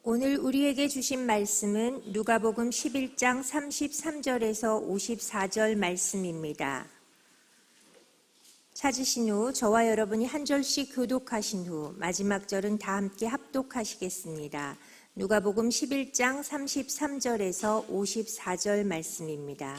오늘 우리에게 주신 말씀은 누가복음 11장 33절에서 54절 말씀입니다. 찾으신 후 저와 여러분이 한 절씩 교독하신 후 마지막 절은 다 함께 합독하시겠습니다. 누가복음 11장 33절에서 54절 말씀입니다.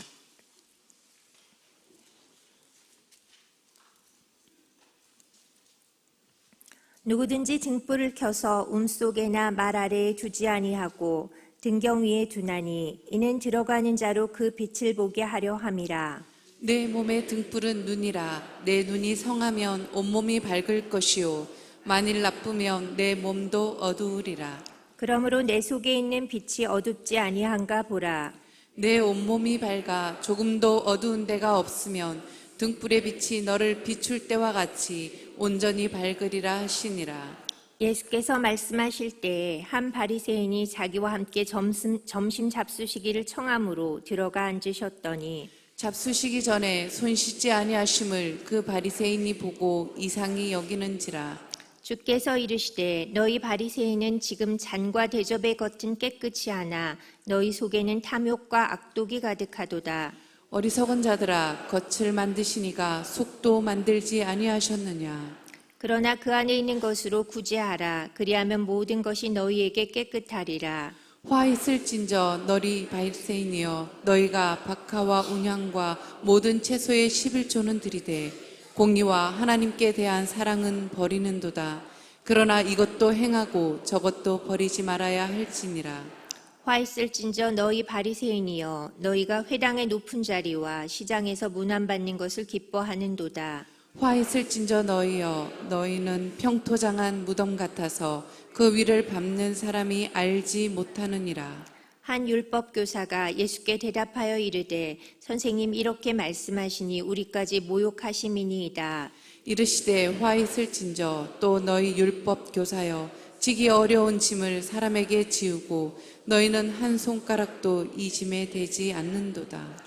누구든지 등불을 켜서 움속에나 말 아래에 두지 아니하고 등경 위에 두나니 이는 들어가는 자로 그 빛을 보게 하려 함이라. 내 몸의 등불은 눈이라. 내 눈이 성하면 온몸이 밝을 것이요 만일 나쁘면 내 몸도 어두우리라. 그러므로 내 속에 있는 빛이 어둡지 아니한가 보라. 내 온몸이 밝아 조금도 어두운 데가 없으면 등불의 빛이 너를 비출 때와 같이 온전히 밝으리라 하시니라. 예수께서 말씀하실 때에 한 바리새인이 자기와 함께 점심 잡수시기를 청함으로 들어가 앉으셨더니 잡수시기 전에 손 씻지 아니하심을 그 바리새인이 보고 이상히 여기는지라. 주께서 이르시되 너희 바리새인은 지금 잔과 대접의 겉은 깨끗이 하나 너희 속에는 탐욕과 악독이 가득하도다. 어리석은 자들아, 겉을 만드시니가 속도 만들지 아니하셨느냐. 그러나 그 안에 있는 것으로 구제하라. 그리하면 모든 것이 너희에게 깨끗하리라. 화 있을진저 너희 바리새인이여, 너희가 박하와 운향과 모든 채소의 11조는 들이되 공의와 하나님께 대한 사랑은 버리는도다. 그러나 이것도 행하고 저것도 버리지 말아야 할지니라. 화 있을진저 너희 바리새인이여, 너희가 회당의 높은 자리와 시장에서 문안받는 것을 기뻐하는도다. 화 있을진저 너희여, 너희는 평토장한 무덤 같아서 그 위를 밟는 사람이 알지 못하느니라. 한 율법교사가 예수께 대답하여 이르되 선생님 이렇게 말씀하시니 우리까지 모욕하심이니이다. 이르시되 화 있을진저 또 너희 율법 교사여, 지기 어려운 짐을 사람에게 지우고 너희는 한 손가락도 이 짐에 대지 않는도다.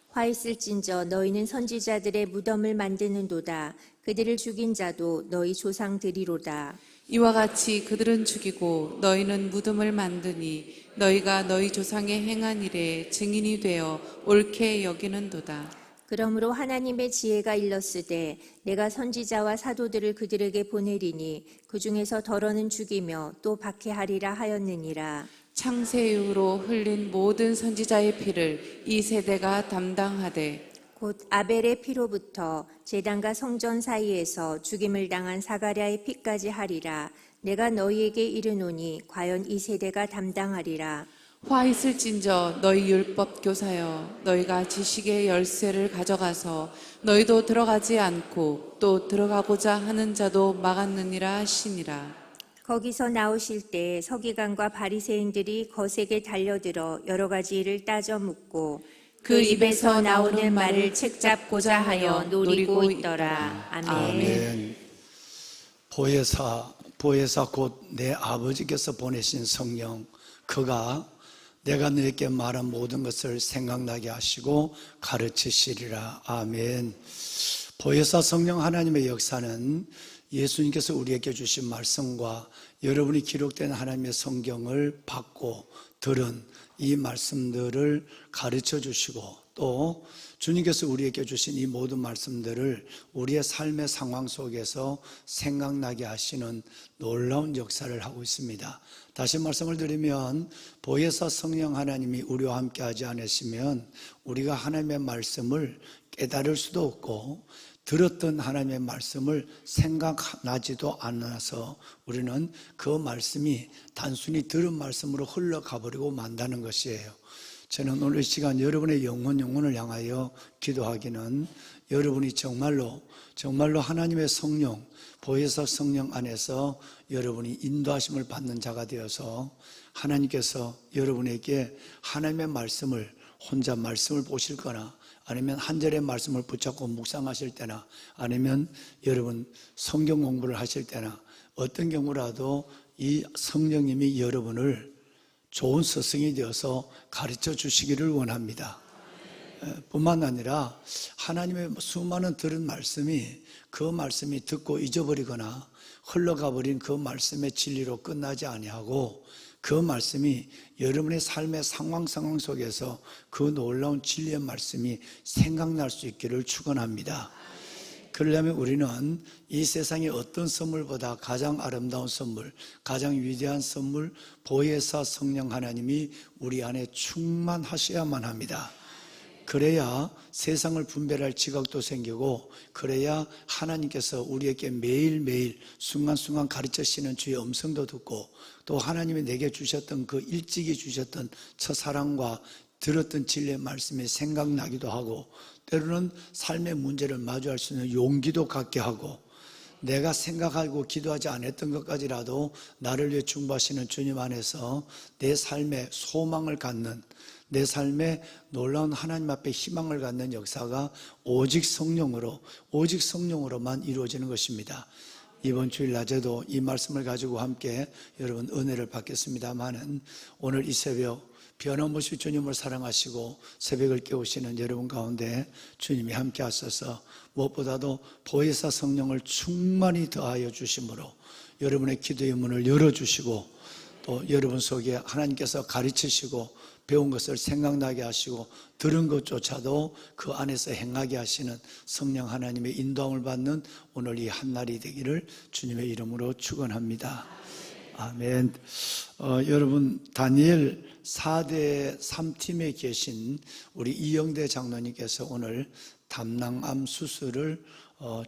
화 있을진저 너희는 선지자들의 무덤을 만드는도다. 그들을 죽인 자도 너희 조상들이로다. 이와 같이 그들은 죽이고 너희는 무덤을 만드니 너희가 너희 조상의 행한 일에 증인이 되어 옳게 여기는도다. 그러므로 하나님의 지혜가 일렀으되 내가 선지자와 사도들을 그들에게 보내리니 그 중에서 덜어는 죽이며 또 박해하리라 하였느니라. 창세 이후로 흘린 모든 선지자의 피를 이 세대가 담당하되 곧 아벨의 피로부터 제단과 성전 사이에서 죽임을 당한 사가랴의 피까지 하리라. 내가 너희에게 이르노니 과연 이 세대가 담당하리라. 화 있을진저 너희 율법 교사여, 너희가 지식의 열쇠를 가져가서 너희도 들어가지 않고 또 들어가고자 하는 자도 막았느니라 하시니라. 거기서 나오실 때 서기관과 바리새인들이 거세게 달려들어 여러 가지 일을 따져 묻고 그 입에서 나오는 말을 책잡고자 하여 노리고 있더라. 아멘. 아멘. 보혜사 곧 내 아버지께서 보내신 성령, 그가 내가 너에게 말한 모든 것을 생각나게 하시고 가르치시리라. 아멘. 보혜사 성령 하나님의 역사는 예수님께서 우리에게 주신 말씀과 여러분이 기록된 하나님의 성경을 받고 들은 이 말씀들을 가르쳐 주시고 또 주님께서 우리에게 주신 이 모든 말씀들을 우리의 삶의 상황 속에서 생각나게 하시는 놀라운 역사를 하고 있습니다. 다시 말씀을 드리면 보혜사 성령 하나님이 우리와 함께 하지 않으시면 우리가 하나님의 말씀을 깨달을 수도 없고 들었던 하나님의 말씀을 생각나지도 않아서 우리는 그 말씀이 단순히 들은 말씀으로 흘러가버리고 만다는 것이에요. 저는 오늘 이 시간 여러분의 영혼을 향하여 기도하기는 여러분이 정말로 하나님의 성령, 보혜사 성령 안에서 여러분이 인도하심을 받는 자가 되어서 하나님께서 여러분에게 하나님의 말씀을 혼자 말씀을 보실 거나 아니면 한 절의 말씀을 붙잡고 묵상하실 때나 아니면 여러분 성경 공부를 하실 때나 어떤 경우라도 이 성령님이 여러분을 좋은 스승이 되어서 가르쳐 주시기를 원합니다. 뿐만 아니라 하나님의 수많은 들은 말씀이 그 말씀이 듣고 잊어버리거나 흘러가 버린 그 말씀의 진리로 끝나지 아니하고 그 말씀이 여러분의 삶의 상황 속에서 그 놀라운 진리의 말씀이 생각날 수 있기를 축원합니다. 그러려면 우리는 이 세상의 어떤 선물보다 가장 아름다운 선물, 가장 위대한 선물, 보혜사 성령 하나님이 우리 안에 충만하셔야만 합니다. 그래야 세상을 분별할 지각도 생기고, 그래야 하나님께서 우리에게 매일매일 순간순간 가르치시는 주의 음성도 듣고, 또 하나님이 내게 주셨던 그 일찍이 주셨던 첫사랑과 들었던 진리의 말씀이 생각나기도 하고, 때로는 삶의 문제를 마주할 수 있는 용기도 갖게 하고, 내가 생각하고 기도하지 않았던 것까지라도 나를 위해 중보하시는 주님 안에서 내 삶에 소망을 갖는, 내 삶에 놀라운 하나님 앞에 희망을 갖는 역사가 오직 성령으로만 이루어지는 것입니다. 이번 주일 낮에도 이 말씀을 가지고 함께 여러분 은혜를 받겠습니다마는, 오늘 이 새벽 변함없이 주님을 사랑하시고 새벽을 깨우시는 여러분 가운데 주님이 함께 하셔서 무엇보다도 보혜사 성령을 충만히 더하여 주심으로 여러분의 기도의 문을 열어주시고, 또 여러분 속에 하나님께서 가르치시고 배운 것을 생각나게 하시고 들은 것조차도 그 안에서 행하게 하시는 성령 하나님의 인도함을 받는 오늘 이 한날이 되기를 주님의 이름으로 축원합니다. 아멘. 여러분, 다니엘 4대 3팀에 계신 우리 이영대 장로님께서 오늘 담낭암 수술을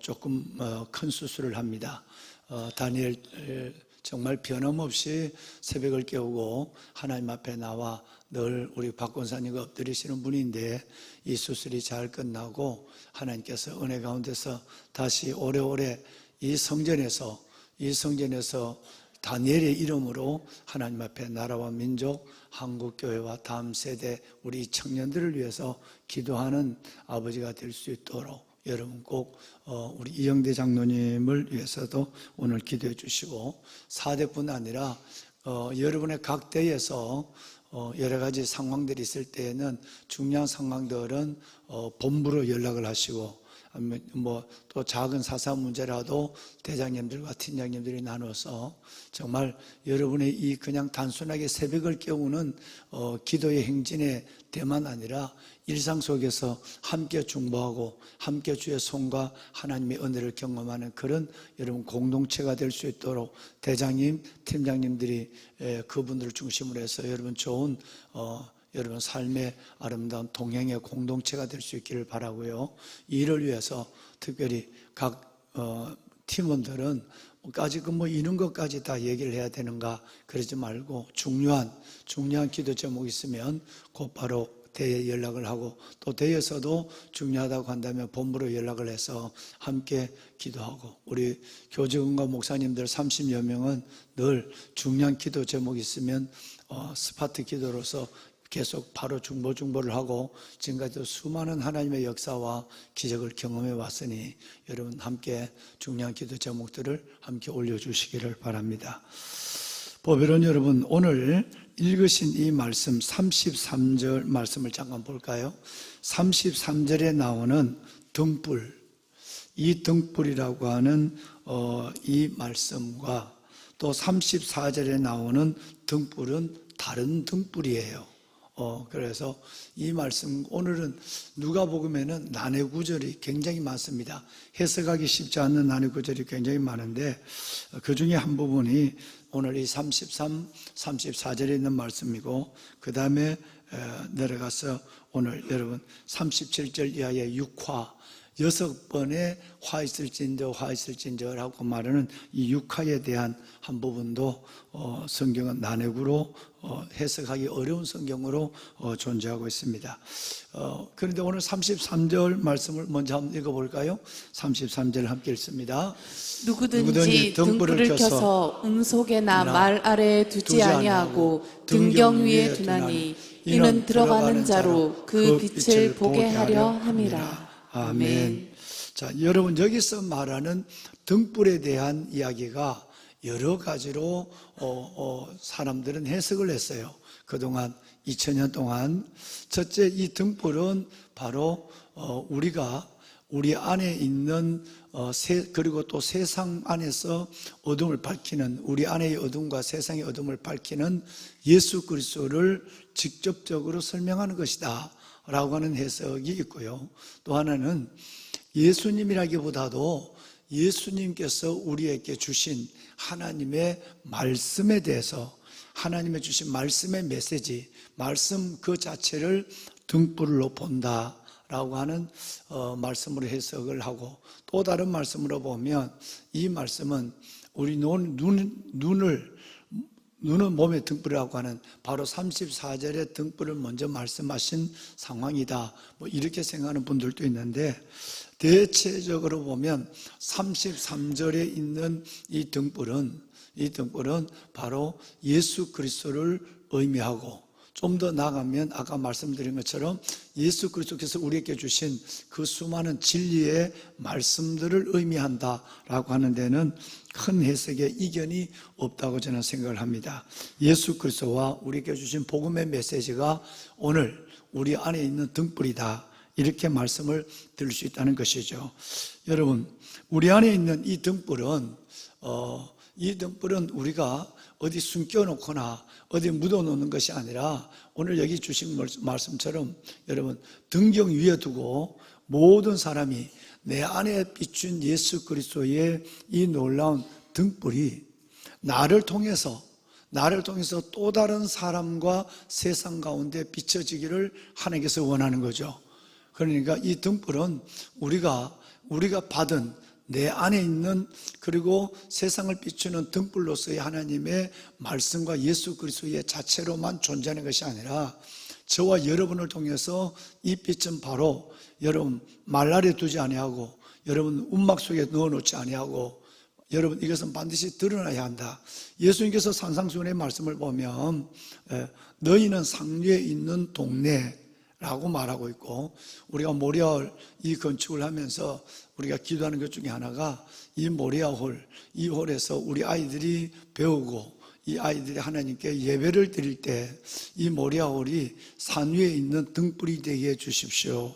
조금 큰 수술을 합니다. 다니엘 정말 변함없이 새벽을 깨우고 하나님 앞에 나와 늘 우리 박 권사님과 엎드리시는 분인데, 이 수술이 잘 끝나고 하나님께서 은혜 가운데서 다시 오래오래 이 성전에서 다니엘의 이름으로 하나님 앞에 나라와 민족, 한국교회와 다음 세대 우리 청년들을 위해서 기도하는 아버지가 될 수 있도록 여러분 꼭 우리 이영대 장로님을 위해서도 오늘 기도해 주시고, 4대뿐 아니라 여러분의 각 대에서 여러 가지 상황들이 있을 때에는 중요한 상황들은 본부로 연락을 하시고, 뭐 또 작은 사소한 문제라도 대장님들과 팀장님들이 나눠서 정말 여러분의 이 그냥 단순하게 새벽을 깨우는 기도의 행진의 때만 아니라 일상 속에서 함께 중보하고 함께 주의 손과 하나님의 은혜를 경험하는 그런 여러분 공동체가 될 수 있도록 대장님, 팀장님들이 그분들을 중심으로 해서 여러분 좋은 여러분 삶의 아름다운 동행의 공동체가 될 수 있기를 바라고요. 이를 위해서 특별히 각 팀원들은 이런 것까지 다 얘기를 해야 되는가 그러지 말고, 중요한 기도 제목이 있으면 곧바로 대에 연락을 하고, 또 대에서도 중요하다고 한다면 본부로 연락을 해서 함께 기도하고, 우리 교직원과 목사님들 30여 명은 늘 중요한 기도 제목이 있으면 스파트 기도로서 계속 바로 중보를 하고 지금까지도 수많은 하나님의 역사와 기적을 경험해 왔으니 여러분 함께 중요한 기도 제목들을 함께 올려주시기를 바랍니다. 보배론 여러분, 오늘 읽으신 이 말씀 33절 말씀을 잠깐 볼까요? 33절에 나오는 등불, 이 등불이라고 하는 이 말씀과 또 34절에 나오는 등불은 다른 등불이에요. 그래서 이 말씀, 오늘은 누가복음에는 난해 구절이 굉장히 많습니다. 해석하기 쉽지 않는 난해 구절이 굉장히 많은데, 그 중에 한 부분이 오늘 이 33, 34절에 있는 말씀이고, 그 다음에 내려가서 오늘 여러분 37절 이하의 6화, 6번의 화 있을진저라고 말하는 이 6화에 대한 한 부분도 성경은 난해구로 해석하기 어려운 성경으로 존재하고 있습니다. 그런데 오늘 33절 말씀을 먼저 한번 읽어볼까요? 33절 함께 읽습니다. 누구든지 등불을 켜서 음속에나 말 아래에 두지 아니하고 등경 위에 두나니 이는 들어가는 자로 그 빛을 보게 하려 함이라. 아멘. 자, 여러분, 여기서 말하는 등불에 대한 이야기가 여러 가지로 사람들은 해석을 했어요. 그동안 2000년 동안. 첫째, 이 등불은 바로 우리가 우리 안에 있는 그리고 또 세상 안에서 어둠을 밝히는, 우리 안의 어둠과 세상의 어둠을 밝히는 예수 그리스도를 직접적으로 설명하는 것이다 라고 하는 해석이 있고요. 또 하나는 예수님이라기보다도 예수님께서 우리에게 주신 하나님의 말씀에 대해서, 하나님의 주신 말씀의 메시지, 말씀 그 자체를 등불로 본다라고 하는 말씀으로 해석을 하고, 또 다른 말씀으로 보면 이 말씀은 우리 눈은 몸의 등불이라고 하는 바로 34절의 등불을 먼저 말씀하신 상황이다, 이렇게 생각하는 분들도 있는데, 대체적으로 보면 33절에 있는 이 등불은 바로 예수 그리스도를 의미하고, 좀 더 나아가면 아까 말씀드린 것처럼 예수 그리스도께서 우리에게 주신 그 수많은 진리의 말씀들을 의미한다라고 하는 데는 큰 해석의 이견이 없다고 저는 생각을 합니다. 예수 그리스도와 우리에게 주신 복음의 메시지가 오늘 우리 안에 있는 등불이다, 이렇게 말씀을 드릴 수 있다는 것이죠. 여러분, 우리 안에 있는 이 등불은 우리가 어디 숨겨놓거나 어디 묻어놓는 것이 아니라, 오늘 여기 주신 말씀처럼 여러분, 등경 위에 두고 모든 사람이 내 안에 비춘 예수 그리스도의 이 놀라운 등불이 나를 통해서 또 다른 사람과 세상 가운데 비춰지기를 하나님께서 원하는 거죠. 그러니까 이 등불은 우리가 받은 내 안에 있는, 그리고 세상을 비추는 등불로서의 하나님의 말씀과 예수 그리스도의 자체로만 존재하는 것이 아니라, 저와 여러분을 통해서 이 빛은 바로 여러분 말날에 두지 아니하고, 여러분 움막 속에 넣어놓지 아니하고, 여러분 이것은 반드시 드러나야 한다. 예수님께서 산상수훈의 말씀을 보면 너희는 상류에 있는 동네라고 말하고 있고, 우리가 모리아홀 이 건축을 하면서 우리가 기도하는 것 중에 하나가 이 모리아홀, 이 홀에서 우리 아이들이 배우고 이 아이들이 하나님께 예배를 드릴 때 이 모리아홀이 산 위에 있는 등불이 되게 해 주십시오.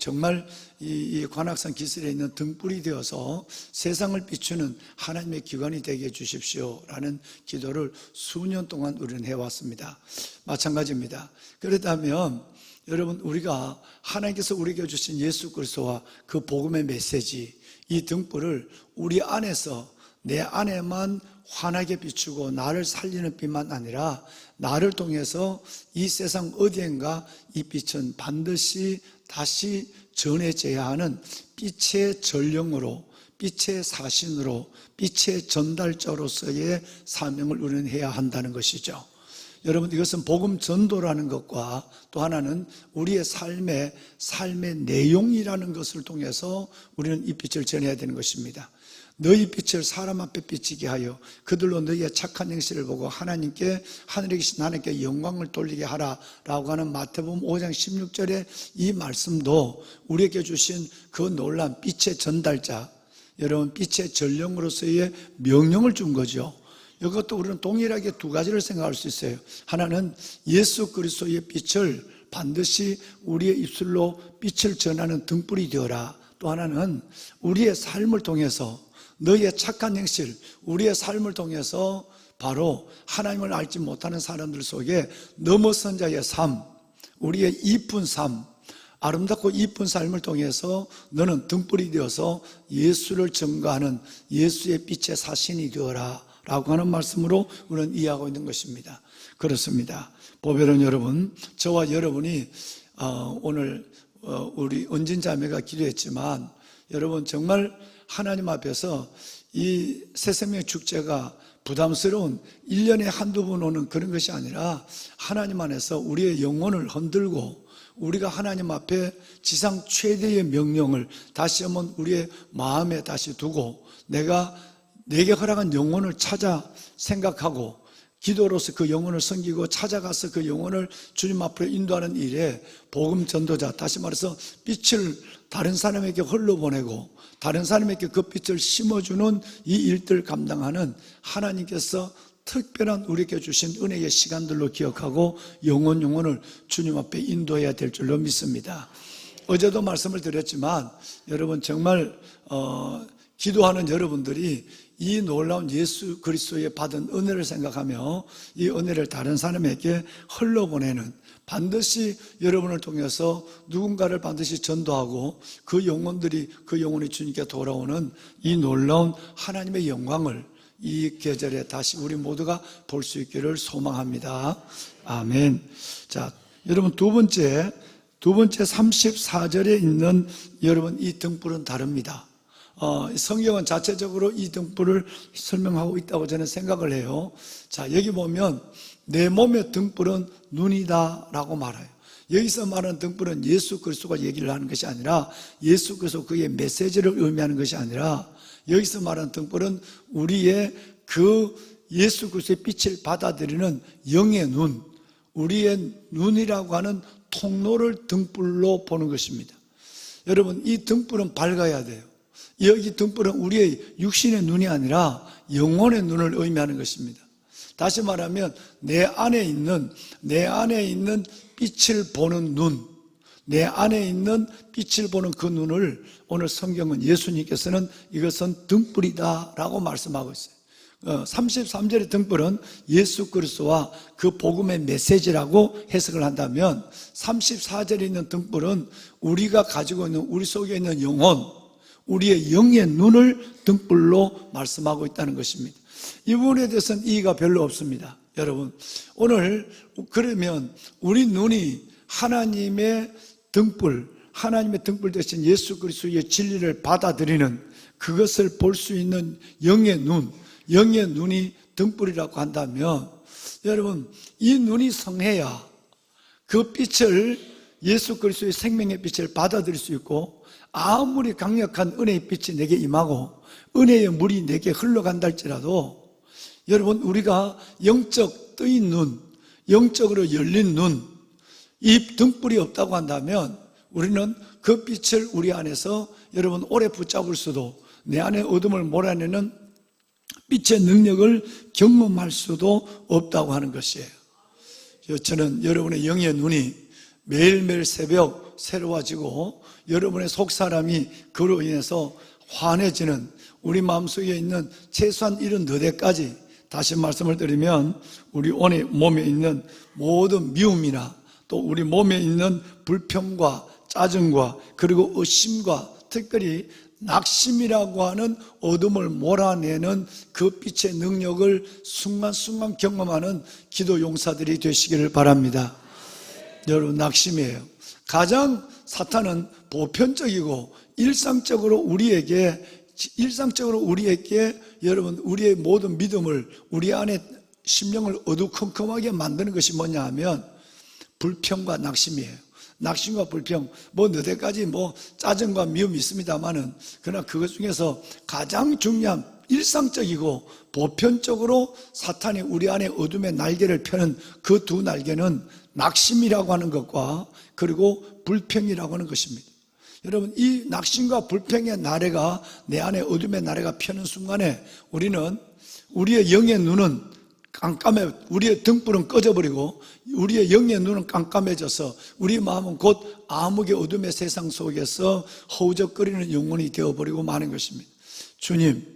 정말 이 관악산 기슬에 있는 등불이 되어서 세상을 비추는 하나님의 기관이 되게 해 주십시오 라는 기도를 수년 동안 우리는 해왔습니다. 마찬가지입니다. 그렇다면 여러분, 우리가 하나님께서 우리에게 주신 예수 그리스도와 그 복음의 메시지, 이 등불을 우리 안에서 내 안에만 환하게 비추고 나를 살리는 빛만 아니라, 나를 통해서 이 세상 어디엔가 이 빛은 반드시 다시 전해져야 하는 빛의 전령으로, 빛의 사신으로, 빛의 전달자로서의 사명을 우리는 해야 한다는 것이죠. 여러분, 이것은 복음 전도라는 것과 또 하나는 우리의 삶의 내용이라는 것을 통해서 우리는 이 빛을 전해야 되는 것입니다. 너희 빛을 사람 앞에 비치게 하여 그들로 너희의 착한 행실을 보고 하나님께, 하늘에 계신 하나님께 영광을 돌리게 하라라고 하는 마태복음 5장 16절의 이 말씀도 우리에게 주신 그 놀라운 빛의 전달자, 여러분 빛의 전령으로서의 명령을 준 거죠. 이것도 우리는 동일하게 두 가지를 생각할 수 있어요. 하나는 예수 그리스도의 빛을 반드시 우리의 입술로 빛을 전하는 등불이 되어라. 또 하나는 우리의 삶을 통해서, 너희의 착한 행실, 우리의 삶을 통해서 바로 하나님을 알지 못하는 사람들 속에 넘어선 자의 삶, 우리의 이쁜 삶, 아름답고 이쁜 삶을 통해서 너는 등불이 되어서 예수를 증거하는 예수의 빛의 사신이 되어라 라고 하는 말씀으로 우리는 이해하고 있는 것입니다. 그렇습니다. 보배로운 여러분, 저와 여러분이 오늘 우리 은진자매가 기도했지만, 여러분 정말 하나님 앞에서 이 새생명 축제가 부담스러운 1년에 한두 번 오는 그런 것이 아니라, 하나님 안에서 우리의 영혼을 흔들고 우리가 하나님 앞에 지상 최대의 명령을 다시 한번 우리의 마음에 다시 두고, 내게 허락한 영혼을 찾아 생각하고 기도로서 그 영혼을 섬기고 찾아가서 그 영혼을 주님 앞으로 인도하는 일에 복음 전도자, 다시 말해서 빛을 다른 사람에게 흘러보내고 다른 사람에게 그 빛을 심어주는 이 일들을 감당하는 하나님께서 특별한 우리에게 주신 은혜의 시간들로 기억하고 영혼을 주님 앞에 인도해야 될 줄로 믿습니다. 어제도 말씀을 드렸지만 여러분 정말 기도하는 여러분들이 이 놀라운 예수 그리스도의 받은 은혜를 생각하며 이 은혜를 다른 사람에게 흘러보내는, 반드시 여러분을 통해서 누군가를 반드시 전도하고 그 영혼이 주님께 돌아오는 이 놀라운 하나님의 영광을 이 계절에 다시 우리 모두가 볼 수 있기를 소망합니다. 아멘. 자, 여러분 두 번째 34절에 있는 여러분 이 등불은 다릅니다. 성경은 자체적으로 이 등불을 설명하고 있다고 저는 생각을 해요. 자, 여기 보면 내 몸의 등불은 눈이다 라고 말해요. 여기서 말하는 등불은 예수 그리스도가 얘기를 하는 것이 아니라, 예수 그리스도 그의 메시지를 의미하는 것이 아니라, 여기서 말하는 등불은 우리의 그 예수 그리스도의 빛을 받아들이는 영의 눈, 우리의 눈이라고 하는 통로를 등불로 보는 것입니다. 여러분 이 등불은 밝아야 돼요. 여기 등불은 우리의 육신의 눈이 아니라 영혼의 눈을 의미하는 것입니다. 다시 말하면 내 안에 있는 빛을 보는 눈, 내 안에 있는 빛을 보는 그 눈을 오늘 성경은 예수님께서는 이것은 등불이다 라고 말씀하고 있어요. 33절의 등불은 예수 그리스도와 그 복음의 메시지라고 해석을 한다면, 34절에 있는 등불은 우리가 가지고 있는, 우리 속에 있는 영혼, 우리의 영의 눈을 등불로 말씀하고 있다는 것입니다. 이 부분에 대해서는 이의가 별로 없습니다. 여러분 오늘 그러면 우리 눈이 하나님의 등불 대신 예수 그리스도의 진리를 받아들이는, 그것을 볼 수 있는 영의 눈이 등불이라고 한다면, 여러분 이 눈이 성해야 그 빛을, 예수 그리스도의 생명의 빛을 받아들일 수 있고, 아무리 강력한 은혜의 빛이 내게 임하고 은혜의 물이 내게 흘러간다 할지라도, 여러분 우리가 영적 뜨인 눈, 영적으로 열린 눈, 이 등불이 없다고 한다면 우리는 그 빛을 우리 안에서 여러분 오래 붙잡을 수도, 내 안에 어둠을 몰아내는 빛의 능력을 경험할 수도 없다고 하는 것이에요. 저는 여러분의 영의 눈이 매일매일 새벽 새로워지고 여러분의 속사람이 그로 인해서 환해지는, 우리 마음속에 있는 최소한 74가지, 다시 말씀을 드리면 우리 몸에 있는 모든 미움이나 또 우리 몸에 있는 불평과 짜증과 그리고 의심과 특별히 낙심이라고 하는 어둠을 몰아내는 그 빛의 능력을 순간순간 경험하는 기도 용사들이 되시기를 바랍니다. 여러분 낙심이에요. 가장 사탄은 보편적이고 일상적으로 우리에게 여러분 우리의 모든 믿음을, 우리 안에 심령을 어두컴컴하게 만드는 것이 뭐냐 하면 불평과 낙심이에요. 낙심과 불평, 너댓가지 짜증과 미움이 있습니다만은, 그러나 그것 중에서 가장 중요한 일상적이고 보편적으로 사탄이 우리 안에 어둠의 날개를 펴는 그 두 날개는 낙심이라고 하는 것과 그리고 불평이라고 하는 것입니다. 여러분 이 낙심과 불평의 나래가 내 안에 어둠의 나래가 펴는 순간에 우리의 영의 눈은 우리의 등불은 꺼져버리고 우리의 영의 눈은 깜깜해져서 우리 마음은 곧 암흑의 어둠의 세상 속에서 허우적거리는 영혼이 되어버리고 마는 것입니다. 주님,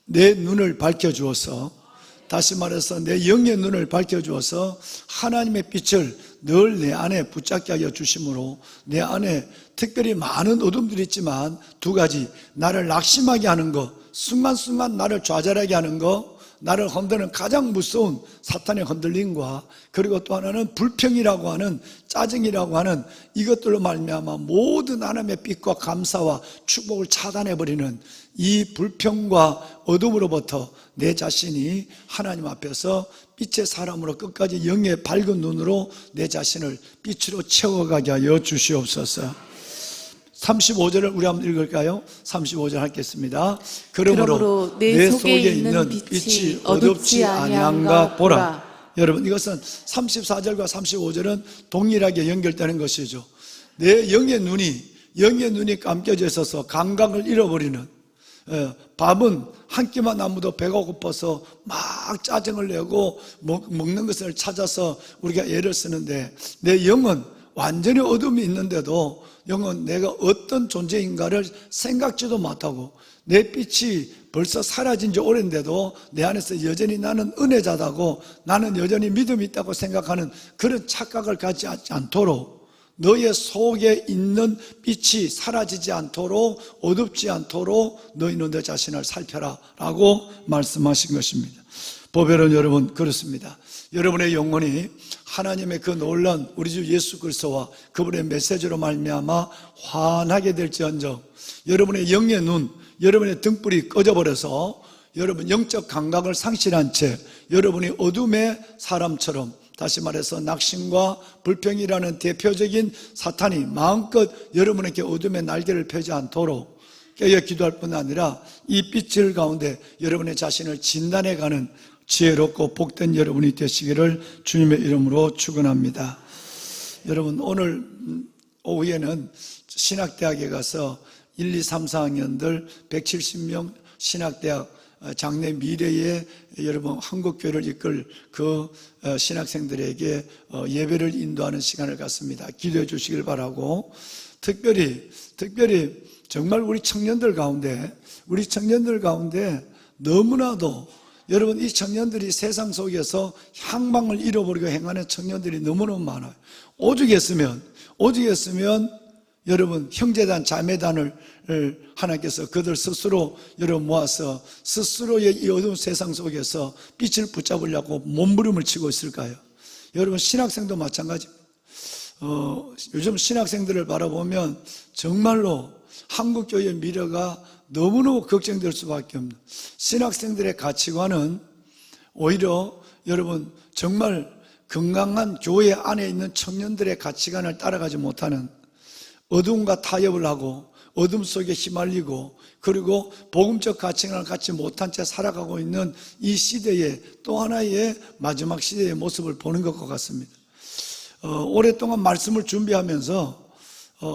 내 눈을 밝혀주어서, 다시 말해서 내 영의 눈을 밝혀주어서 하나님의 빛을 늘 내 안에 붙잡게 하여 주심으로, 내 안에 특별히 많은 어둠들이 있지만 두 가지, 나를 낙심하게 하는 것, 순간순간 나를 좌절하게 하는 것, 나를 흔드는 가장 무서운 사탄의 흔들림과, 그리고 또 하나는 불평이라고 하는, 짜증이라고 하는 이것들로 말미암아 모든 하나님의 빛과 감사와 축복을 차단해버리는 이 불평과 어둠으로부터 내 자신이 하나님 앞에서 빛의 사람으로 끝까지 영의 밝은 눈으로 내 자신을 빛으로 채워가게 하여 주시옵소서. 35절을 우리 한번 읽을까요? 35절 하겠습니다. 그러므로 내 속에 있는 빛이 어둡지 아니한가 보라. 여러분 이것은 34절과 35절은 동일하게 연결되는 것이죠. 내 영의 눈이 감겨져 있어서 감각을 잃어버리는, 밥은 한 끼만 안 먹어도 배가 고파서 막 짜증을 내고 먹는 것을 찾아서 우리가 애를 쓰는데, 내 영은 완전히 어둠이 있는데도 영은 내가 어떤 존재인가를 생각지도 못하고 내 빛이 벌써 사라진 지 오랜데도 내 안에서 여전히 나는 은혜자다고 나는 여전히 믿음이 있다고 생각하는 그런 착각을 갖지 않도록 너의 속에 있는 빛이 사라지지 않도록 어둡지 않도록 너희는 너 자신을 살펴라 라고 말씀하신 것입니다. 보배는 여러분 그렇습니다. 여러분의 영혼이 하나님의 그 놀라운 우리 주 예수 그리스도와 그분의 메시지로 말미암아 환하게 될지언정 여러분의 영의 눈, 여러분의 등불이 꺼져버려서 여러분 영적 감각을 상실한 채 여러분이 어둠의 사람처럼 다시 말해서 낙심과 불평이라는 대표적인 사탄이 마음껏 여러분에게 어둠의 날개를 펴지 않도록 깨어 기도할 뿐 아니라 이 빛을 가운데 여러분의 자신을 진단해가는 지혜롭고 복된 여러분이 되시기를 주님의 이름으로 축원합니다. 여러분 오늘 오후에는 신학대학에 가서 1, 2, 3, 4학년들 170명 신학대학 장래 미래의 여러분 한국교회를 이끌 그 신학생들에게 예배를 인도하는 시간을 갖습니다. 기도해 주시길 바라고 특별히 정말 우리 청년들 가운데 너무나도 여러분 이 청년들이 세상 속에서 향방을 잃어버리고 행하는 청년들이 너무너무 많아요. 오죽했으면 여러분 형제단 자매단을 하나님께서 그들 스스로 여러분 모아서 스스로의 이 어두운 세상 속에서 빛을 붙잡으려고 몸부림을 치고 있을까요? 여러분 신학생도 마찬가지입니다. 요즘 신학생들을 바라보면 정말로 한국교회의 미래가 너무너무 걱정될 수밖에 없는 신학생들의 가치관은 오히려 여러분 정말 건강한 교회 안에 있는 청년들의 가치관을 따라가지 못하는 어둠과 타협을 하고 어둠 속에 휘말리고 그리고 복음적 가치관을 갖지 못한 채 살아가고 있는 이 시대의 또 하나의 마지막 시대의 모습을 보는 것과 같습니다. 오랫동안 말씀을 준비하면서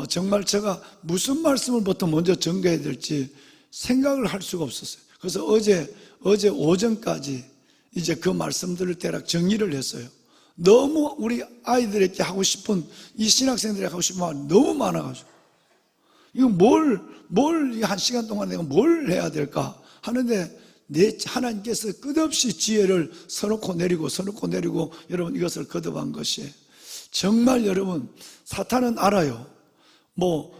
정말 제가 무슨 말씀을부터 먼저 전개해야 될지 생각을 할 수가 없었어요. 그래서 어제 오전까지 이제 그 말씀들을 대략 정리를 했어요. 너무 우리 아이들에게 하고 싶은 이 신학생들에게 하고 싶은 말이 너무 많아가지고 이거 뭘 한 시간 동안 내가 뭘 해야 될까 하는데 하나님께서 끝없이 지혜를 서놓고 내리고 여러분 이것을 거듭한 것이 정말 여러분 사탄은 알아요.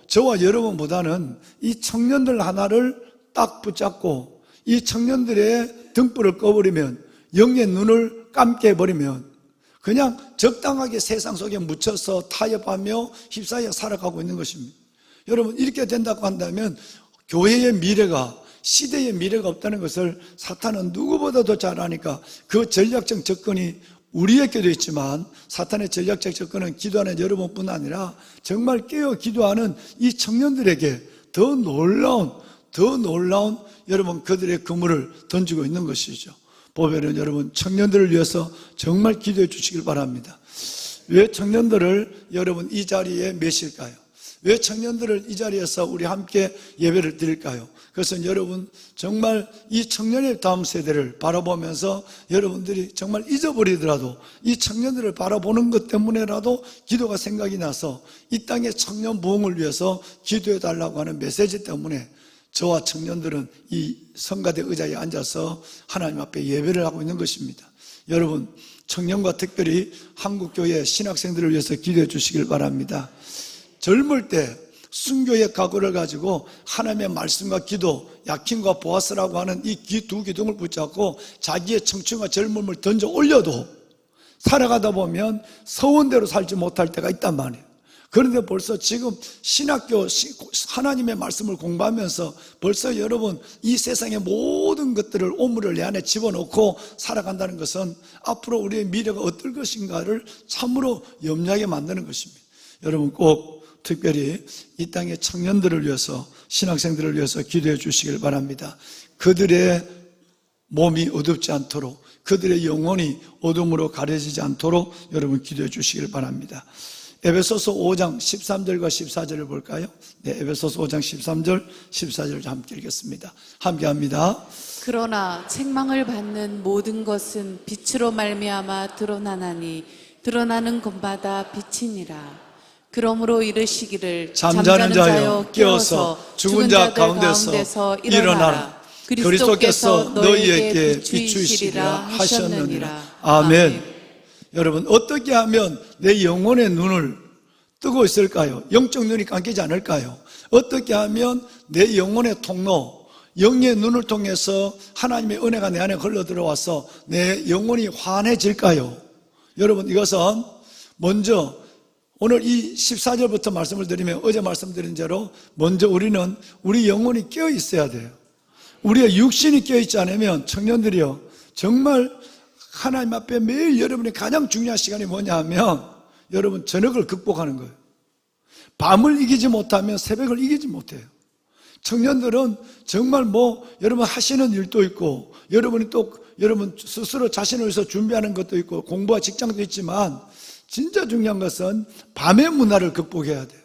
저와 여러분보다는 이 청년들 하나를 딱 붙잡고 이 청년들의 등불을 꺼버리면 영의 눈을 감게 해버리면 그냥 적당하게 세상 속에 묻혀서 타협하며 휩싸여 살아가고 있는 것입니다. 여러분 이렇게 된다고 한다면 교회의 미래가 시대의 미래가 없다는 것을 사탄은 누구보다도 잘 아니까 그 전략적 접근이 우리에게도 있지만 사탄의 전략적 접근은 기도하는 여러분뿐 아니라 정말 깨어 기도하는 이 청년들에게 더 놀라운 여러분 그들의 그물을 던지고 있는 것이죠. 보배는 여러분 청년들을 위해서 정말 기도해 주시길 바랍니다. 왜 청년들을 여러분 이 자리에 메실까요? 왜 청년들을 이 자리에서 우리 함께 예배를 드릴까요? 그것은 여러분 정말 이 청년의 다음 세대를 바라보면서 여러분들이 정말 잊어버리더라도 이 청년들을 바라보는 것 때문에라도 기도가 생각이 나서 이 땅의 청년 부흥을 위해서 기도해 달라고 하는 메시지 때문에 저와 청년들은 이 성가대 의자에 앉아서 하나님 앞에 예배를 하고 있는 것입니다. 여러분 청년과 특별히 한국교회 신학생들을 위해서 기도해 주시길 바랍니다. 젊을 때 순교의 각오를 가지고 하나님의 말씀과 기도, 야킨과 보아스라고 하는 이 두 기둥을 붙잡고 자기의 청춘과 젊음을 던져 올려도 살아가다 보면 서원대로 살지 못할 때가 있단 말이에요. 그런데 벌써 지금 신학교 하나님의 말씀을 공부하면서 벌써 여러분 이 세상의 모든 것들을 오물을 내 안에 집어넣고 살아간다는 것은 앞으로 우리의 미래가 어떨 것인가를 참으로 염려하게 만드는 것입니다. 여러분 꼭 특별히 이 땅의 청년들을 위해서 신학생들을 위해서 기도해 주시길 바랍니다. 그들의 몸이 어둡지 않도록 그들의 영혼이 어둠으로 가려지지 않도록 여러분 기도해 주시길 바랍니다. 에베소서 5장 13절과 14절을 볼까요? 네, 에베소서 5장 13절 14절 함께 읽겠습니다. 함께 합니다. 그러나 책망을 받는 모든 것은 빛으로 말미암아 드러나나니 드러나는 것마다 빛이니라. 그러므로 이르시기를 잠자는 자여 깨어서 죽은 자 가운데서 일어나라. 그리스도께서 너희에게 비추시리라 하셨느니라. 아멘. 여러분, 어떻게 하면 내 영혼의 눈을 뜨고 있을까요? 영적 눈이 감기지 않을까요? 어떻게 하면 내 영혼의 통로, 영의 눈을 통해서 하나님의 은혜가 내 안에 흘러 들어와서 내 영혼이 환해질까요? 여러분, 이것은 먼저 오늘 이 14절부터 말씀을 드리면 어제 말씀드린 대로 먼저 우리는 우리 영혼이 깨어 있어야 돼요. 우리의 육신이 깨어 있지 않으면 청년들이요, 정말 하나님 앞에 매일 여러분이 가장 중요한 시간이 뭐냐 하면 여러분 저녁을 극복하는 거예요. 밤을 이기지 못하면 새벽을 이기지 못해요. 청년들은 정말 여러분 하시는 일도 있고 여러분이 또 여러분 스스로 자신을 위해서 준비하는 것도 있고 공부와 직장도 있지만 진짜 중요한 것은 밤의 문화를 극복해야 돼요.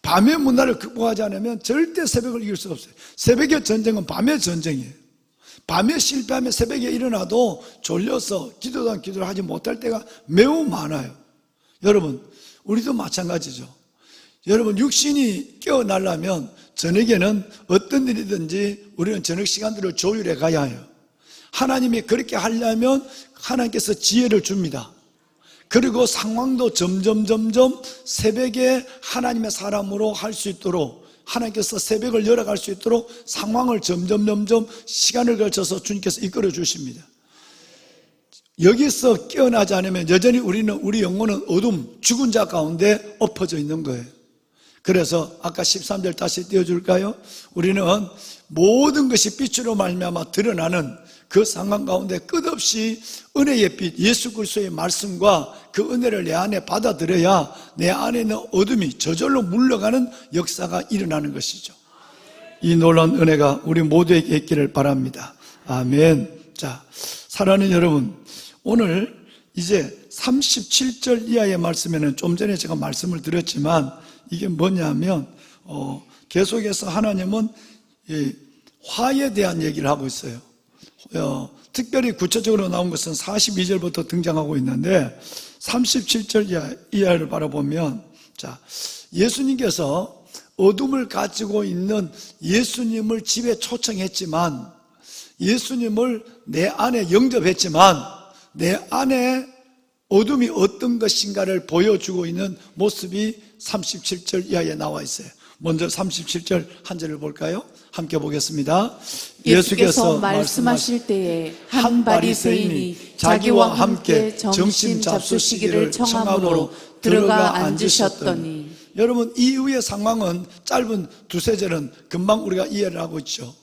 밤의 문화를 극복하지 않으면 절대 새벽을 이길 수 없어요. 새벽의 전쟁은 밤의 전쟁이에요. 밤에 실패하면 새벽에 일어나도 졸려서 기도도 기도를 하지 못할 때가 매우 많아요. 여러분, 우리도 마찬가지죠. 여러분, 육신이 깨어나려면 저녁에는 어떤 일이든지 우리는 저녁 시간들을 조율해 가야 해요. 하나님이 그렇게 하려면 하나님께서 지혜를 줍니다. 그리고 상황도 점점 새벽에 하나님의 사람으로 할 수 있도록 하나님께서 새벽을 열어갈 수 있도록 상황을 점점 시간을 걸쳐서 주님께서 이끌어 주십니다. 여기서 깨어나지 않으면 여전히 우리 영혼은 어둠, 죽은 자 가운데 엎어져 있는 거예요. 그래서 아까 13절 다시 띄워줄까요? 우리는 모든 것이 빛으로 말미암아 드러나는 그 상황 가운데 끝없이 은혜의 빛, 예수 그리스도의 말씀과 그 은혜를 내 안에 받아들여야 내 안에 있는 어둠이 저절로 물러가는 역사가 일어나는 것이죠. 이 놀라운 은혜가 우리 모두에게 있기를 바랍니다. 아멘. 자, 사랑하는 여러분, 오늘 이제 37절 이하의 말씀에는 좀 전에 제가 말씀을 드렸지만 이게 뭐냐면 계속해서 하나님은 이 화에 대한 얘기를 하고 있어요. 특별히 구체적으로 나온 것은 42절부터 등장하고 있는데 37절 이하를 바라보면, 자, 예수님께서 어둠을 가지고 있는 예수님을 집에 초청했지만, 예수님을 내 안에 영접했지만 내 안에 어둠이 어떤 것인가를 보여주고 있는 모습이 37절 이하에 나와 있어요. 먼저 37절 한 절을 볼까요? 함께 보겠습니다. 예수께서 말씀하실 때에 한 바리새인이 자기와 함께 점심 잡수시기를 청함으로 들어가 앉으셨더니. 여러분, 이후의 상황은 짧은 두세 절은 금방 우리가 이해를 하고 있죠.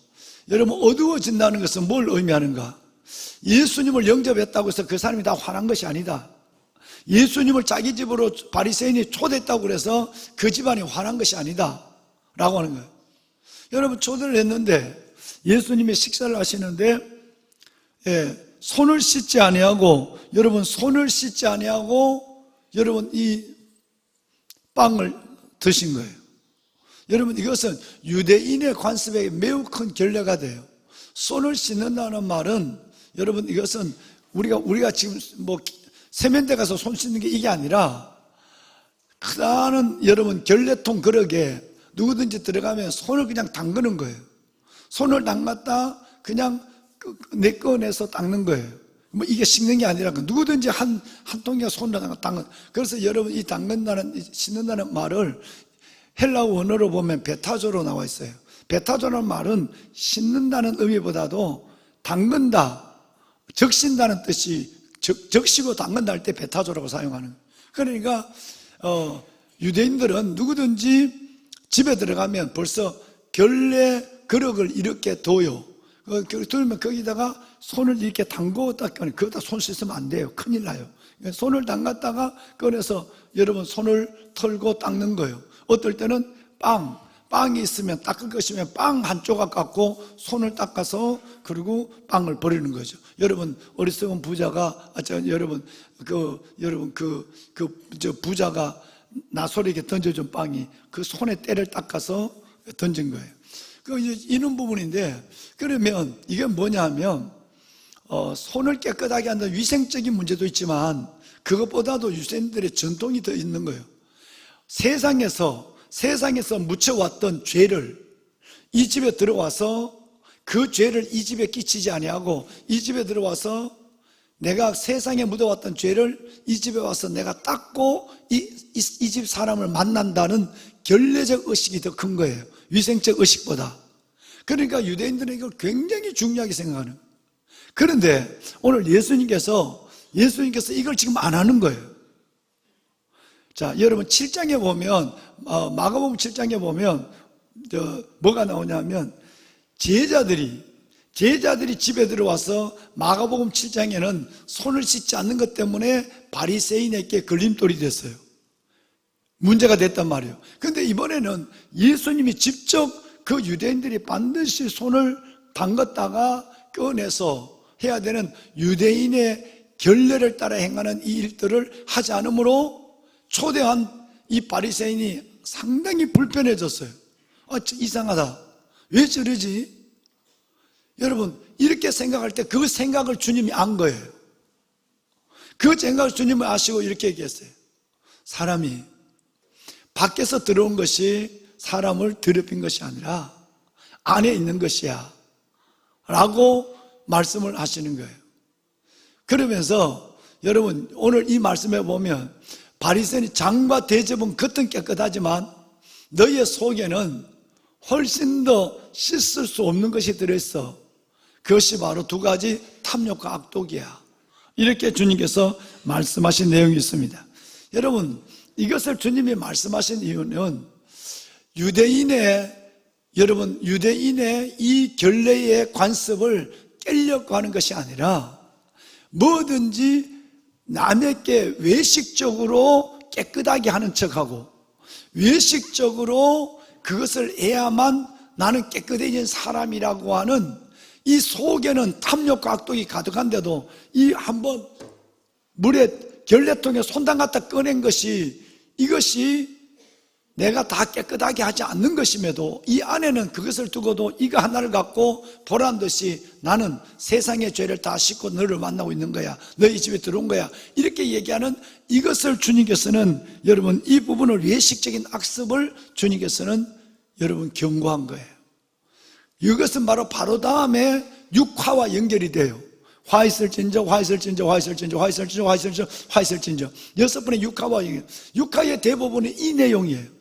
여러분, 어두워진다는 것은 뭘 의미하는가? 예수님을 영접했다고 해서 그 사람이 다 화난 것이 아니다. 예수님을 자기 집으로 바리새인이 초대했다고 그래서 그 집안이 화난 것이 아니다 라고 하는 거예요. 여러분, 초대를 했는데 예수님이 식사를 하시는데 손을 씻지 아니하고, 여러분 손을 씻지 아니하고 여러분 이 빵을 드신 거예요. 여러분, 이것은 유대인의 관습에 매우 큰 결례가 돼요. 손을 씻는다는 말은 여러분 이것은 우리가 지금 세면대 가서 손 씻는 게 이게 아니라 크다는 여러분 결례통 그릇에 누구든지 들어가면 손을 그냥 담그는 거예요. 손을 담갔다 그냥 꺼내서 닦는 거예요. 이게 씻는 게 아니라 누구든지 한 통에 손을 담근. 그래서 여러분 이 담근다는, 씻는다는 말을 헬라어 원어로 보면 베타조로 나와 있어요. 베타조라는 말은 씻는다는 의미보다도 담근다, 적신다는 뜻이, 적시고 담근다 할 때 베타조라고 사용하는. 그러니까 유대인들은 누구든지 집에 들어가면 벌써 결례 그릇을 이렇게 둬요. 그러면 거기다가 손을 이렇게 담고 닦으면 거기다 손 씻으면 안 돼요. 큰일 나요. 손을 담갔다가 꺼내서 여러분 손을 털고 닦는 거예요. 어떨 때는 빵이 있으면 닦을 것이면 빵 한 조각 갖고 손을 닦아서 그리고 빵을 버리는 거죠. 여러분, 어리석은 부자가 부자가 나솔에게 던져준 빵이 그 손에 때를 닦아서 던진 거예요. 이런 부분인데, 그러면 이게 뭐냐 하면 손을 깨끗하게 한다는 위생적인 문제도 있지만 그것보다도 유대인들의 전통이 더 있는 거예요. 세상에서 묻혀왔던 죄를 이 집에 들어와서 그 죄를 이 집에 끼치지 아니하고 이 집에 들어와서 내가 세상에 묻어왔던 죄를 이 집에 와서 내가 닦고 이 집 사람을 만난다는 결례적 의식이 더 큰 거예요. 위생적 의식보다. 그러니까 유대인들은 이걸 굉장히 중요하게 생각하는 거예요. 그런데 오늘 예수님께서 이걸 지금 안 하는 거예요. 자, 여러분 7장에 보면 마가복음 7장에 보면 뭐가 나오냐면 제자들이 집에 들어와서 마가복음 7장에는 손을 씻지 않는 것 때문에 바리새인에게 걸림돌이 됐어요. 문제가 됐단 말이에요. 그런데 이번에는 예수님이 직접 그 유대인들이 반드시 손을 담갔다가 꺼내서 해야 되는 유대인의 결례를 따라 행하는 이 일들을 하지 않으므로 초대한 이 바리새인이 상당히 불편해졌어요. 이상하다. 왜 저러지? 여러분, 이렇게 생각할 때 그 생각을 주님이 안 거예요. 그 생각을 주님이 아시고 이렇게 얘기했어요. 사람이 밖에서 들어온 것이 사람을 더럽힌 것이 아니라 안에 있는 것이야 라고 말씀을 하시는 거예요. 그러면서 여러분 오늘 이 말씀에 보면 바리새인이 장과 대접은 겉은 깨끗하지만 너희의 속에는 훨씬 더 씻을 수 없는 것이 들어있어. 그것이 바로 두 가지 탐욕과 악독이야. 이렇게 주님께서 말씀하신 내용이 있습니다. 여러분 이것을 주님이 말씀하신 이유는 유대인의 이 결례의 관습을 깨려고 하는 것이 아니라 뭐든지 남에게 외식적으로 깨끗하게 하는 척하고 외식적으로 그것을 해야만 나는 깨끗해진 사람이라고 하는 이 속에는 탐욕과 악독이 가득한데도 이 한번 물에 결례통에 손 담갔다 꺼낸 것이 이것이 내가 다 깨끗하게 하지 않는 것임에도 이 안에는 그것을 두고도 이거 하나를 갖고 보란듯이 나는 세상의 죄를 다 씻고 너를 만나고 있는 거야. 너희 집에 들어온 거야. 이렇게 얘기하는 이것을 주님께서는 여러분 이 부분을 외식적인 악습을 주님께서는 여러분 경고한 거예요. 이것은 바로 다음에 육화와 연결이 돼요. 화 있을진저 여섯 번의 육화와 연결. 육화의 대부분이 이 내용이에요.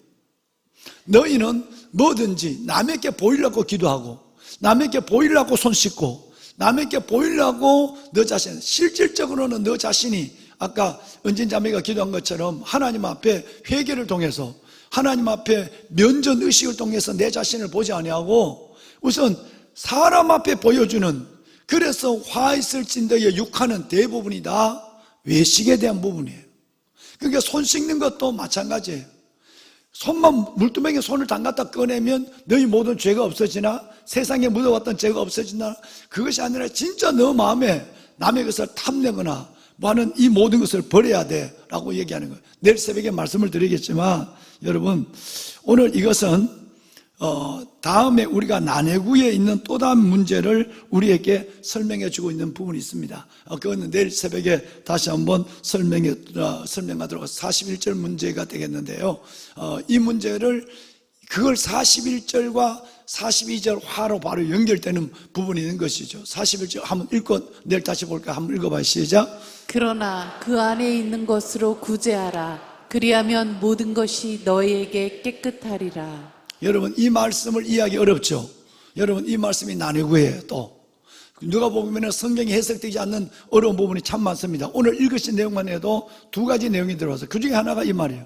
너희는 뭐든지 남에게 보이려고 기도하고 남에게 보이려고 손 씻고 남에게 보이려고 너 자신 실질적으로는 너 자신이 아까 은진자매가 기도한 것처럼 하나님 앞에 회개를 통해서 하나님 앞에 면전 의식을 통해서 내 자신을 보지 아니하고 우선 사람 앞에 보여주는 그래서 화 있을진더의 육화는 대부분이 다 외식에 대한 부분이에요. 그러니까 손 씻는 것도 마찬가지예요. 물두멍에 손을 담갔다 꺼내면 너희 모든 죄가 없어지나 세상에 묻어왔던 죄가 없어지나 그것이 아니라 진짜 너 마음에 남의 것을 탐내거나 뭐하는 이 모든 것을 버려야 돼 라고 얘기하는 거예요. 내일 새벽에 말씀을 드리겠지만 여러분 오늘 이것은 다음에 우리가 난해구에 있는 또 다른 문제를 우리에게 설명해 주고 있는 부분이 있습니다. 그거는 내일 새벽에 다시 한번 설명하도록 41절 문제가 되겠는데요. 이 문제를 그걸 41절과 42절 화로 바로 연결되는 부분이 있는 것이죠. 41절 한번 읽고 내일 다시 볼까요? 한번 읽어봐요. 시작. 그러나 그 안에 있는 것으로 구제하라. 그리하면 모든 것이 너희에게 깨끗하리라. 여러분 이 말씀을 이해하기 어렵죠. 여러분 이 말씀이 난해구예요. 또 누가 보면 성경이 해석되지 않는 어려운 부분이 참 많습니다. 오늘 읽으신 내용만 해도 두 가지 내용이 들어와서 그 중에 하나가 이 말이에요.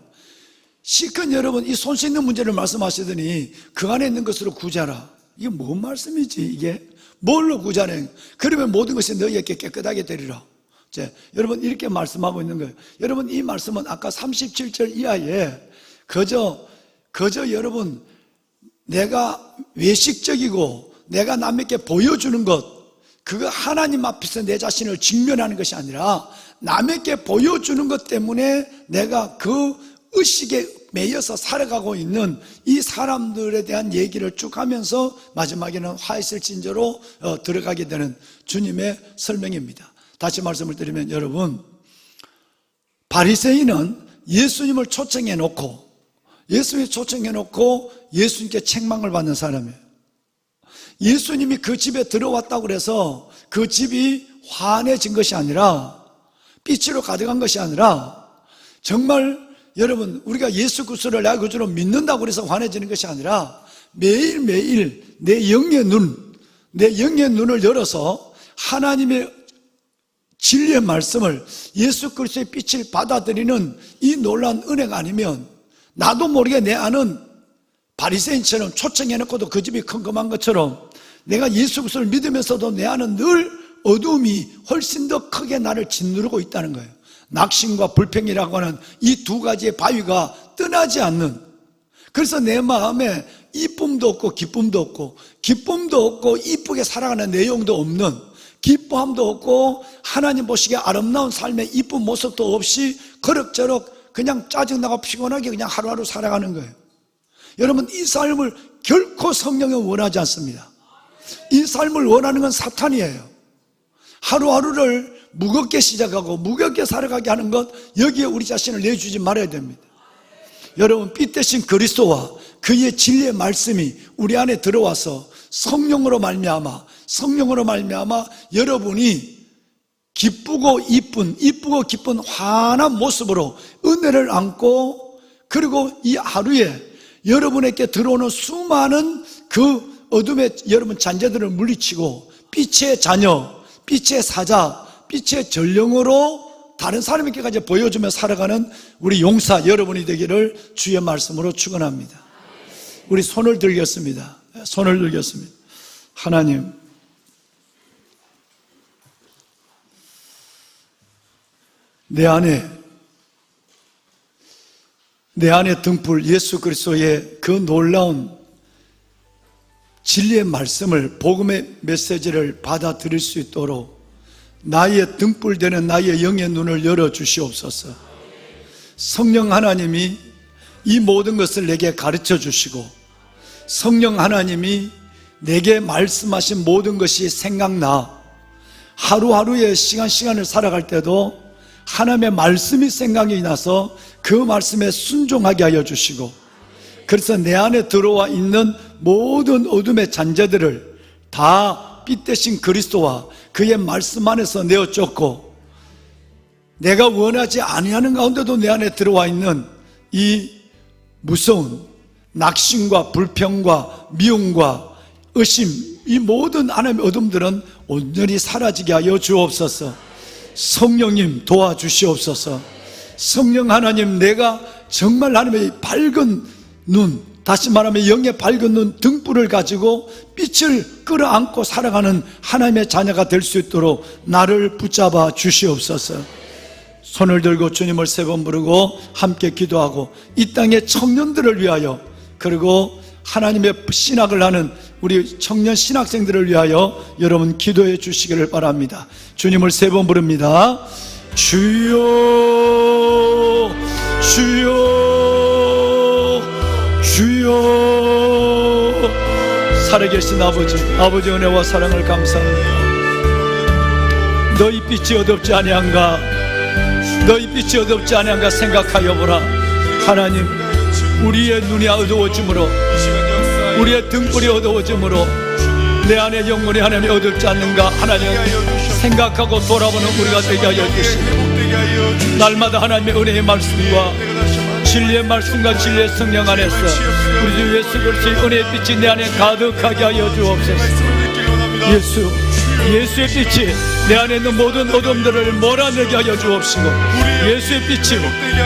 시큰 여러분 이 손 씻는 문제를 말씀하시더니 그 안에 있는 것으로 구제하라. 이게 뭔 말씀이지 이게? 뭘로 구제하냐? 그러면 모든 것이 너희에게 깨끗하게 되리라. 여러분 이렇게 말씀하고 있는 거예요. 여러분 이 말씀은 아까 37절 이하에 그저 여러분 내가 외식적이고 내가 남에게 보여주는 것 그거 하나님 앞에서 내 자신을 직면하는 것이 아니라 남에게 보여주는 것 때문에 내가 그 의식에 매여서 살아가고 있는 이 사람들에 대한 얘기를 쭉 하면서 마지막에는 화 있을진저로 들어가게 되는 주님의 설명입니다. 다시 말씀을 드리면 여러분 바리새인은 예수님을 초청해 놓고 예수님이 초청해놓고 예수님께 책망을 받는 사람이에요. 예수님이 그 집에 들어왔다고 해서 그 집이 환해진 것이 아니라, 빛으로 가득한 것이 아니라, 정말 여러분, 우리가 예수 그리스도를 내 구주로 믿는다고 해서 환해지는 것이 아니라 매일매일 내 영의 눈을 열어서 하나님의 진리의 말씀을, 예수 그리스도의 빛을 받아들이는 이 놀라운 은혜가 아니면, 나도 모르게 내 안은 바리새인처럼 초청해놓고도 그 집이 컴컴한 것처럼 내가 예수 그리스도를 믿으면서도 내 안은 늘 어둠이 훨씬 더 크게 나를 짓누르고 있다는 거예요. 낙심과 불평이라고 하는 이 두 가지의 바위가 떠나지 않는, 그래서 내 마음에 이쁨도 없고 기쁨도 없고 이쁘게 살아가는 내용도 없는, 기뻐함도 없고 하나님 보시기에 아름다운 삶의 이쁜 모습도 없이 그럭저럭 그냥 짜증나고 피곤하게 그냥 하루하루 살아가는 거예요. 여러분, 이 삶을 결코 성령은 원하지 않습니다. 이 삶을 원하는 건 사탄이에요. 하루하루를 무겁게 시작하고 무겁게 살아가게 하는 것, 여기에 우리 자신을 내주지 말아야 됩니다. 여러분, 빛 대신 그리스도와 그의 진리의 말씀이 우리 안에 들어와서 성령으로 말미암아 여러분이 기쁘고 기쁜 환한 모습으로 은혜를 안고, 그리고 이 하루에 여러분에게 들어오는 수많은 그 어둠의 여러분 잔재들을 물리치고 빛의 자녀, 빛의 사자, 빛의 전령으로 다른 사람에게까지 보여주며 살아가는 우리 용사 여러분이 되기를 주의 말씀으로 축원합니다. 우리 손을 들겠습니다. 하나님, 내 안에 등불 예수 그리스도의 그 놀라운 진리의 말씀을, 복음의 메시지를 받아들일 수 있도록 나의 등불 되는 나의 영의 눈을 열어주시옵소서. 성령 하나님이 이 모든 것을 내게 가르쳐 주시고, 성령 하나님이 내게 말씀하신 모든 것이 생각나, 하루하루의 시간을 살아갈 때도 하나님의 말씀이 생각이 나서 그 말씀에 순종하게 하여 주시고, 그래서 내 안에 들어와 있는 모든 어둠의 잔재들을 다 빛 대신 그리스도와 그의 말씀 안에서 내어 쫓고, 내가 원하지 아니하는 가운데도 내 안에 들어와 있는 이 무서운 낙심과 불평과 미움과 의심, 이 모든 하나님의 어둠들은 온전히 사라지게 하여 주옵소서. 성령님 도와주시옵소서. 성령 하나님, 내가 정말 하나님의 밝은 눈, 다시 말하면 영의 밝은 눈, 등불을 가지고 빛을 끌어안고 살아가는 하나님의 자녀가 될 수 있도록 나를 붙잡아 주시옵소서. 손을 들고 주님을 세 번 부르고 함께 기도하고, 이 땅의 청년들을 위하여, 그리고 하나님의 신학을 하는 우리 청년 신학생들을 위하여 여러분 기도해 주시기를 바랍니다. 주님을 세 번 부릅니다. 주여, 주여, 주여. 살아계신 아버지 은혜와 사랑을 감사합니다. 너희 빛이 어둡지 아니한가, 너희 빛이 어둡지 아니한가 생각하여 보라. 하나님, 우리의 눈이 어두워짐으로, 우리의 등불이 어두워짐으로 내 안의 영혼이 하나님이 어둡지 않는가 하나님 생각하고 돌아보는 우리가 되게 하여 주시고, 날마다 하나님의 은혜의 말씀과 진리의 말씀과 진리의 성령 안에서 우리 주 예수 그리스도의 은혜의 빛이 내 안에 가득하게 하여 주옵소서. 예수의 빛이 내 안에 있는 모든 어둠들을 몰아내게 하여 주옵시고, 예수의 빛이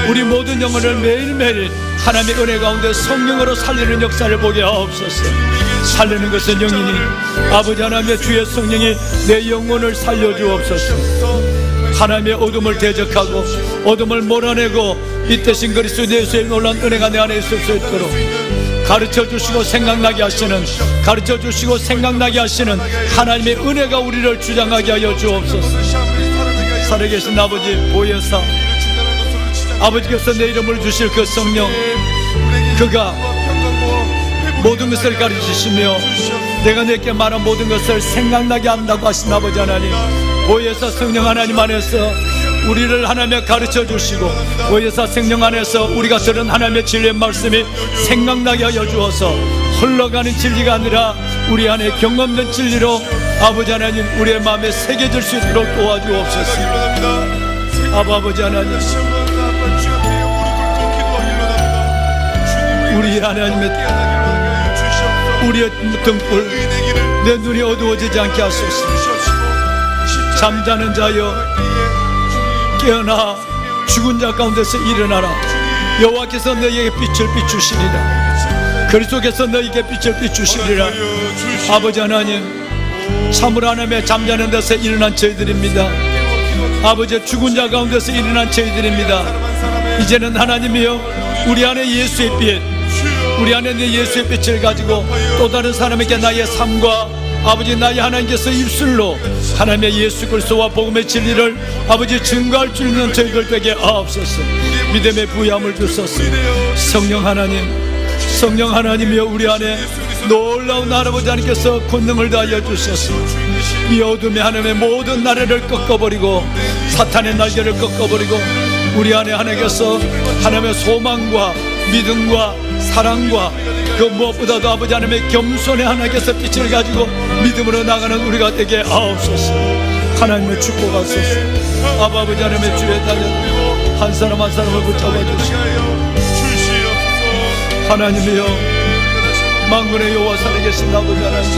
우리 모든 영혼을 매일매일 하나님의 은혜 가운데 성령으로 살리는 역사를 보게 하옵소서. 살리는 것은 영이니 아버지 하나님의 주의 성령이 내 영혼을 살려주옵소서. 하나님의 어둠을 대적하고 어둠을 몰아내고 빛 대신 그리스도 예수의 놀라운 은혜가 내 안에 있을 수 있도록 가르쳐주시고 생각나게 하시는 하나님의 은혜가 우리를 주장하게 하여 주옵소서. 살아계신 아버지 보혜사, 아버지께서 내 이름을 주실 그 성령, 그가 모든 것을 가르치시며 내가 내게 말한 모든 것을 생각나게 한다고 하신 아버지 하나님, 보혜사 성령 하나님 안에서 우리를 하나님의 가르쳐 주시고 오여사 생명 안에서 우리가 들은 하나님의 진리의 말씀이 생각나게 하여 주어서 흘러가는 진리가 아니라 우리 안에 경험된 진리로 아버지 하나님 우리의 마음에 새겨질 수 있도록 도와주옵소서. 아버지 하나님, 우리 하나님의 우리의 등불 내 눈이 어두워지지 않게 하소서. 잠자는 자여 깨어나 죽은 자 가운데서 일어나라. 여호와께서 너희에게 빛을 비추시리라. 그리스도께서 너희에게 빛을 비추시리라. 아버지 하나님, 참으로 하나님의 잠자는 데서 일어난 저희들입니다. 아버지, 죽은 자 가운데서 일어난 저희들입니다. 이제는 하나님이여 우리 안에 예수의 빛, 우리 안에 내 예수의 빛을 가지고 또 다른 사람에게 나의 삶과 아버지 나의 하나님께서 입술로 하나님의 예수 그리스도와 복음의 진리를 아버지 증거할 줄 있는 저희들 되게 하옵소서. 믿음의 부여함을 주소서. 성령 하나님, 성령 하나님이여 우리 안에 놀라운 할아버지 하나님께서 권능을 다하여 주셔서 이 어둠의 하나님의 모든 나래를 꺾어버리고 사탄의 날개를 꺾어버리고 우리 안에 하나님께서 하나님의 소망과 믿음과 사랑과 그 무엇보다도 아버지 하나님의 겸손의 하나님께서 빛을 가지고 믿음으로 나가는 우리가 되게 하옵소서. 하나님의 축복하소서. 아버지 하나님의 주에 달려 한 사람 한 사람을 붙잡아 주시고 하나님이여 만군의 여호와 살아계신 아버지 하나님,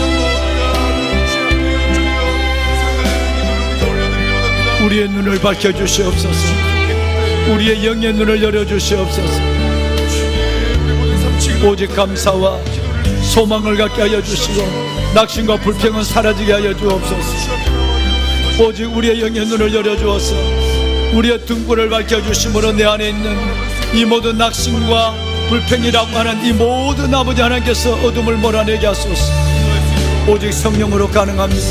우리의 눈을 밝혀주시옵소서. 우리의 영의 눈을 열어주시옵소서. 오직 감사와 소망을 갖게 하여 주시고 낙심과 불평은 사라지게 하여 주옵소서. 오직 우리의 영의 눈을 열어주어서 우리의 등불을 밝혀주심으로 내 안에 있는 이 모든 낙심과 불평이라고 하는 이 모든 아버지 하나님께서 어둠을 몰아내게 하소서. 오직 성령으로 가능합니다.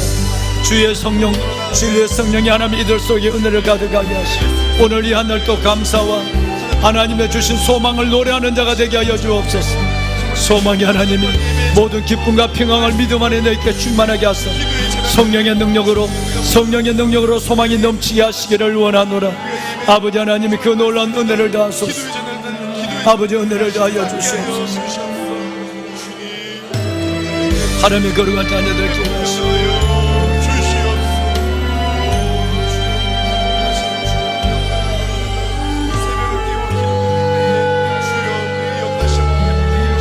주의 성령, 진리의 성령이 하나님 이들 속에 은혜를 가득하게 하시고 오늘 이 하늘도 감사와 하나님의 주신 소망을 노래하는 자가 되게 하여 주옵소서. 소망이 하나님이 모든 기쁨과 평안을 믿음 안에 너희께 충만하게 하사 성령의 능력으로 소망이 넘치게 하시기를 원하노라. 아버지 하나님이 그 놀라운 은혜를 다하소서. 아버지 은혜를 다하여 주시옵소서. 하나님의 거룩한 자녀들 기억하시고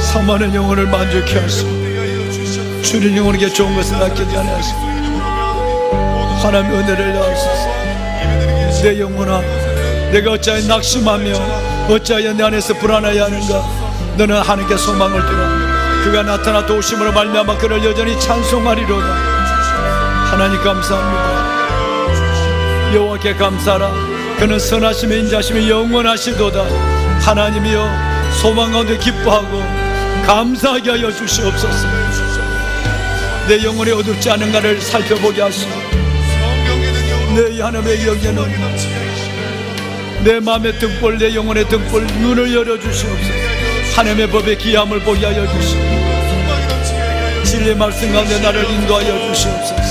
사만의 영혼을 만족케 하시고 주님 영혼에게 좋은 것을 아끼지 않으시고 하나님 은혜를 다하소서. 내 영혼아, 내가 어찌하여 낙심하며 어찌하여 내 안에서 불안하여 하는가. 너는 하나님께 소망을 두라. 그가 나타나 도우심으로 말미암아 그를 여전히 찬송하리로다. 하나님 감사합니다. 여호와께 감사하라. 그는 선하심의 인자심이 영원하시도다. 하나님이여 소망 가운데 기뻐하고 감사하게 하여 주시옵소서. 내 영혼이 어둡지 않은가를 살펴보게 하시고 내 하나님의 영에는 내 마음의 등불, 내 영혼의 등불 눈을 열어주시옵소서. 하나님의 법의 귀함을 보게 하여 주시고 진리의 말씀 가운데 나를 인도하여 주시옵소서.